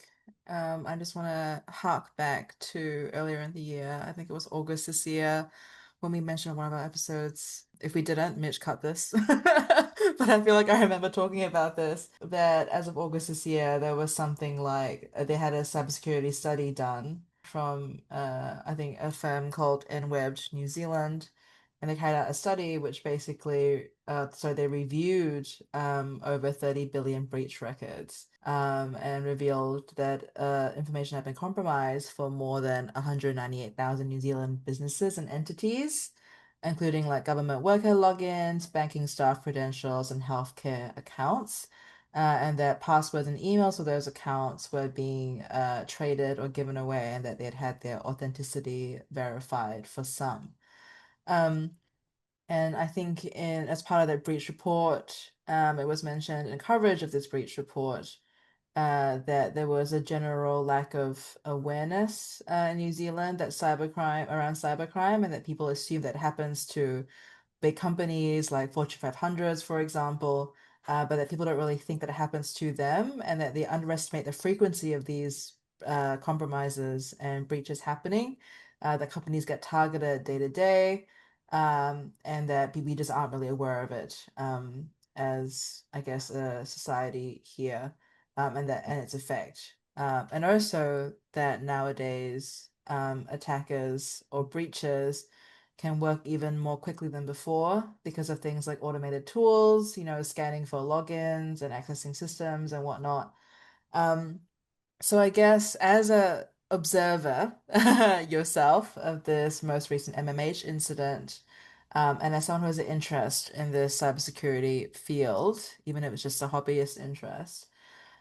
I just want to hark back to earlier in the year. I think it was August this year when we mentioned in one of our episodes. If we didn't, Mitch cut this. But I feel like I remember talking about this, that as of August this year, there was something like they had a cybersecurity study done from I think a firm called NWebbed New Zealand, and they carried out a study which basically so they reviewed over 30 billion breach records and revealed that information had been compromised for more than 198,000 New Zealand businesses and entities, including like government worker logins, banking staff credentials, and healthcare accounts. And that passwords and emails for those accounts were being traded or given away, and that they had their authenticity verified for some. Um, and I think as part of that breach report, it was mentioned in coverage of this breach report that there was a general lack of awareness in New Zealand that cybercrime, and that people assume that happens to big companies like Fortune 500s, for example, but that people don't really think that it happens to them, and that they underestimate the frequency of these compromises and breaches happening, that companies get targeted day to day, and that we just aren't really aware of it, as I guess a society here, and its effect. And also that nowadays attackers or breaches can work even more quickly than before because of things like automated tools, scanning for logins and accessing systems and whatnot. Um, so I guess as a observer yourself of this most recent MMH incident, and as someone who has an interest in this cybersecurity field, even if it's just a hobbyist interest,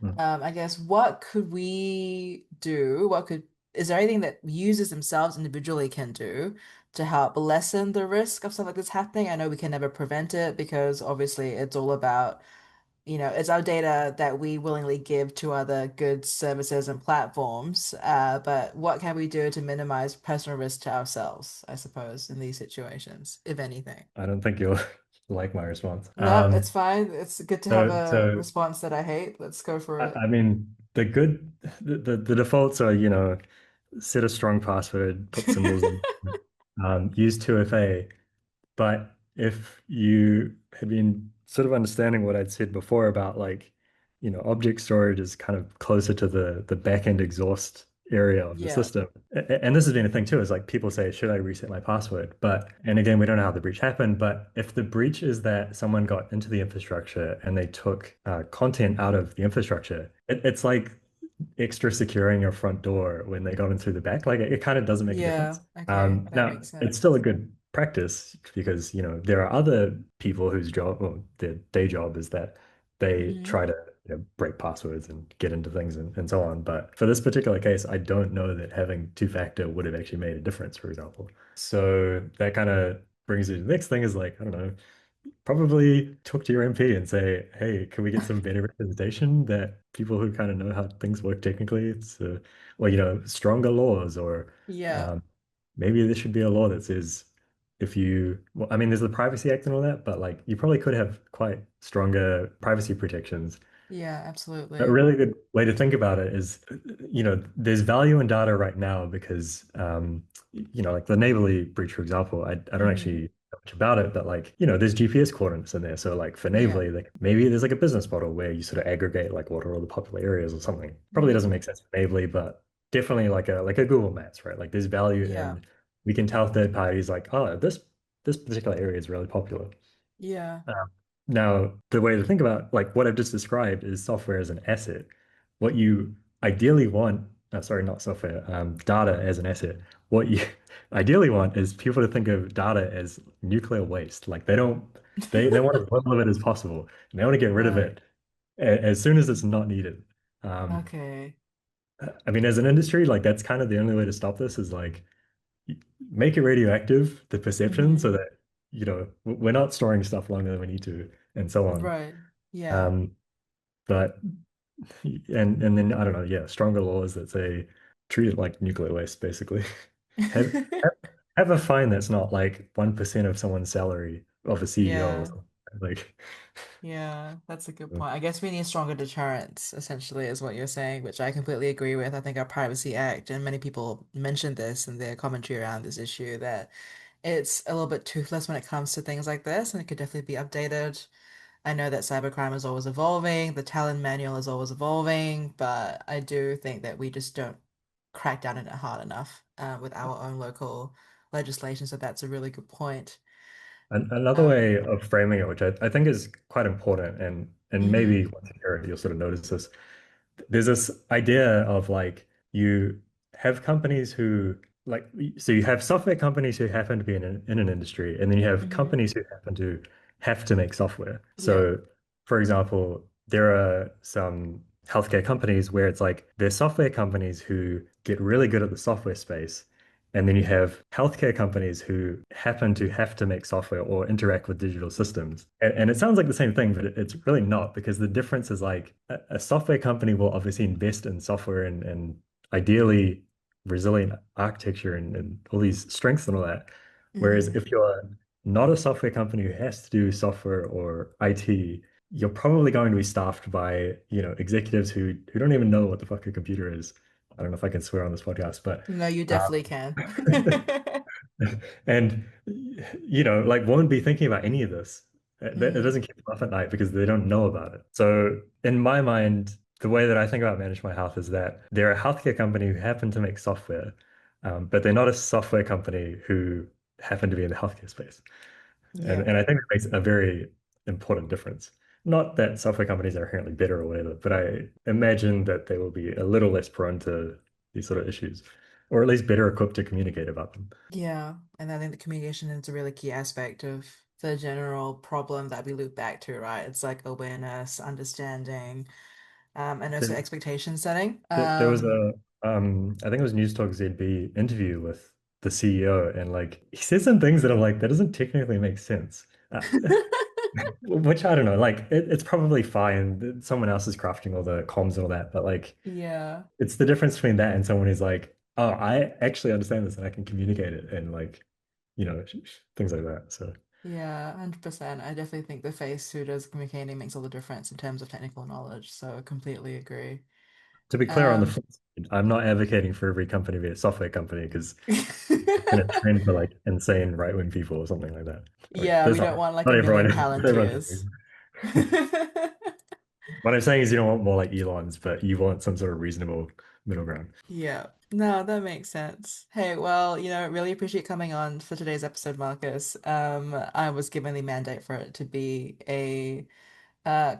Mm. I guess what could we do? Is there anything that users themselves individually can do to help lessen the risk of stuff like this happening? I know we can never prevent it because obviously it's all about, it's our data that we willingly give to other goods, services, and platforms. But what can we do to minimize personal risk to ourselves, I suppose, in these situations, if anything? I don't think you'll like my response. No, it's fine. It's good to have a So response that I hate. Let's go for I, it. I mean, the defaults are, set a strong password, put symbols in, use 2FA. But if you had been sort of understanding what I'd said before about like, object storage is kind of closer to the back end exhaust area of the Yeah. system. And this has been a thing too, is like people say, should I reset my password? And again, we don't know how the breach happened, but if the breach is that someone got into the infrastructure and they took content out of the infrastructure, it's like extra securing your front door when they got in through the back. Like it kind of doesn't make a Yeah. difference. Okay. That Now, makes it's still sense. a good practice because, there are other people whose job or their day job is that they Hmm. try to, break passwords and get into things and so on. But for this particular case, I don't know that having two-factor would have actually made a difference, for example. So that kind of brings you to the next thing is like, I don't know, probably talk to your MP and say, hey, can we get some better representation that people who kind of know how things work technically, or, stronger laws, or Yeah. um, maybe there should be a law that says well, I mean, there's the Privacy Act and all that, but like you probably could have quite stronger privacy protections. Yeah, A absolutely. really good way to think about it is, there's value in data right now because, like the Neighborly breach, for example, I don't Hmm. actually know much about it, but like, there's GPS coordinates in there. So like for Yeah. Neighborly, like maybe there's like a business model where you sort of aggregate like what are all the popular areas or something. Probably doesn't Hmm. make sense for Neighborly, but definitely like a Google Maps, right? Like there's value Yeah. in we can tell third parties like, oh, this particular area is really popular. Yeah. Now, the way to think about like what I've just described is software as an asset. What you ideally want, sorry, not software, data as an asset. What you ideally want is people to think of data as nuclear waste. Like they want as little of it as possible, and they want to get rid of Right. it as soon as it's not needed. Um, Okay. I mean, as an industry, like that's kind of the only way to stop this is like make it radioactive, the perception, so Hmm. that we're not storing stuff longer than we need to, and so on. Right. Yeah. Um, but and then I don't know, yeah, stronger laws that say treat it like nuclear waste, basically. Have have, have a fine that's not like 1% of someone's salary of a CEO or Yeah. something. Like, Yeah, that's a good point. I guess we need stronger deterrents, essentially, is what you're saying, which I completely agree with. I think our Privacy Act, and many people mentioned this in their commentary around this issue, that it's a little bit toothless when it comes to things like this, and it could definitely be updated. I know that cybercrime is always evolving, the Talon manual is always evolving, but I do think that we just don't crack down on it hard enough with our own local legislation. So that's a really good point. another Um, way of framing it, which I think is quite important, and maybe hmm. once you hear it, you'll sort of notice this. There's this idea of like you have companies who like so you have software companies who happen to be in an industry, and then you have Hmm. companies who happen to have to make software. Yeah. So, for example, there are some healthcare companies where it's like they're software companies who get really good at the software space. And then you have healthcare companies who happen to have to make software or interact with digital systems. And it sounds like the same thing, but it's really not because the difference is like a software company will obviously invest in software and ideally resilient architecture and all these strengths and all that. Whereas Hmm. if you're not a software company who has to do software or IT, you're probably going to be staffed by, executives who don't even know what the fuck a computer is I don't know if I can swear on this podcast, but No, you uh, definitely can. and like won't be thinking about any of this. It Mm, doesn't keep them up at night because they don't know about it. So in my mind, the way that I think about Manage My Health is that they're a healthcare company who happen to make software, but they're not a software company who happen to be in the healthcare space. yeah. And I think it makes a very important difference. Not that software companies are inherently better or whatever, but I imagine that they will be a little less prone to these sort of issues, or at least better equipped to communicate about them. Yeah. And I think the communication is a really key aspect of the general problem that we loop back to, right? It's like awareness, understanding, and also There, expectation setting. there was a, I think it was News Talk ZB interview with the CEO, and like he said some things that I'm like, that doesn't technically make sense. Which I don't know, like it's probably fine. Someone else is crafting all the comms and all that, but like Yeah. it's the difference between that and someone who's like, oh, I actually understand this and I can communicate it and like, things like that. So Yeah, 100%. I definitely think the face who does communicating makes all the difference in terms of technical knowledge. So I completely agree. to be clear on the Um, flip side, I'm not advocating for every company to be a software company because it's gonna trend for like insane right-wing people or something like that. Like yeah, we there's don't want like not a everyone, million not everyone's Palantirs. what I'm saying is you don't want more like Elon's, but you want some sort of reasonable middle ground. Yeah, no, that makes sense. Hey, well, really appreciate coming on for today's episode, Marcus. I was given the mandate for it to be a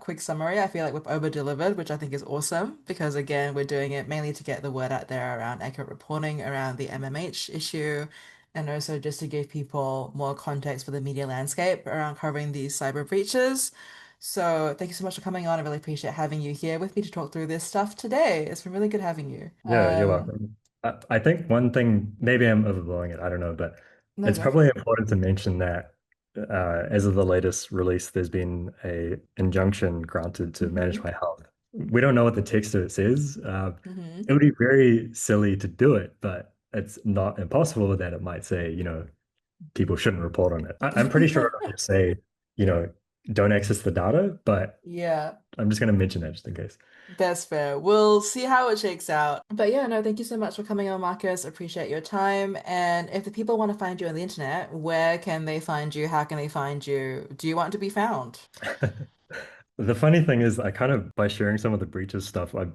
quick summary. I feel like we've over-delivered, which I think is awesome because again, we're doing it mainly to get the word out there around accurate reporting around the MMH issue, and also just to give people more context for the media landscape around covering these cyber breaches. So thank you so much for coming on. I really appreciate having you here with me to talk through this stuff today. It's been really good having you. Yeah, you're welcome. I think one thing, maybe I'm overblowing it, I don't know, but No, it's go for probably it. important to mention that as of the latest release, there's been a injunction granted to manage Mm-hmm. my health. We don't know what the text of it says. Mm-hmm. It would be very silly to do it, but it's not impossible that it might say, people shouldn't report on it. I'm pretty sure it'll just say, you know, don't access the data, but Yeah. I'm just going to mention that just in case. That's fair. We'll see how it shakes out. But yeah, no, thank you so much for coming on, Marcus. Appreciate your time. And if the people want to find you on the internet, where can they find you? How can they find you? Do you want to be found? The funny thing is, I kind of by sharing some of the breaches stuff, I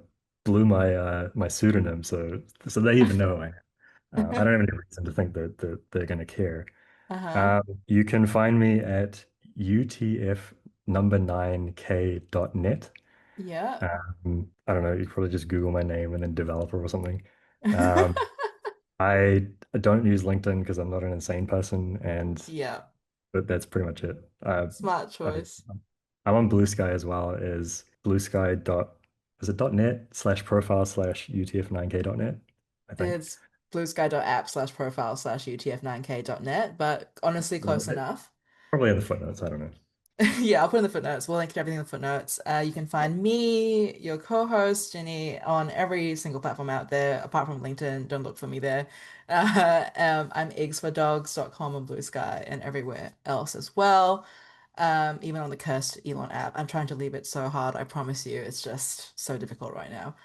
blew my pseudonym, so they even know I don't have any reason to think that they're going to care. Uh-huh. You can find me at UTF number 9k.net. Yeah. I don't know, you probably just Google my name and then developer or something. Um, I don't use LinkedIn because I'm not an insane person, Yeah. but that's pretty much it. Smart I, choice. I'm on Blue Sky as well, is bluesky dot is it .net/profile/UTF9k.net, I think. It's bluesky.app/profile/utf9k.net, but honestly, Well, close enough. probably in the footnotes, I don't know. Yeah, I'll put in the footnotes. We'll link to everything in the footnotes. You can find me, your co-host, Ginny, on every single platform out there, apart from LinkedIn. Don't look for me there. I'm eggsfordogs.com on Blue Sky and everywhere else as well. Even on the cursed Elon app. I'm trying to leave it so hard, I promise you. It's just so difficult right now.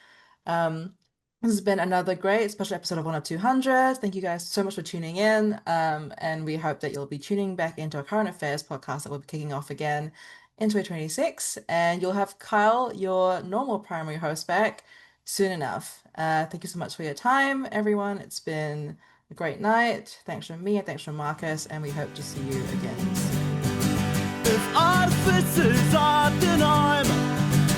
Um, this has been another great special episode of 10200. Thank you guys so much for tuning in. And we hope that you'll be tuning back into our current affairs podcast that will be kicking off again in 2026. And you'll have Kyle, your normal primary host, back soon enough. Thank you so much for your time, everyone. It's been a great night. Thanks from me and thanks from Marcus, and we hope to see you again soon. If artificers are, then I'm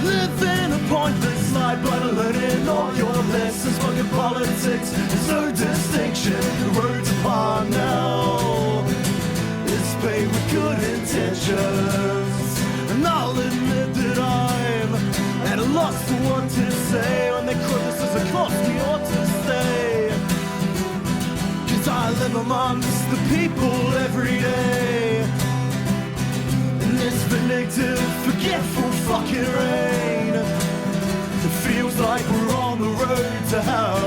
living a pointless life, but learning all your lessons. Fucking politics, there's no distinction. The roads apart now. It's paid with good intentions, and I'll admit that I'm at a loss for what to say when they quote this as a cost we ought to stay. 'Cause I live amongst the people every day. This vindictive, forgetful fucking rain. It feels like we're on the road to hell.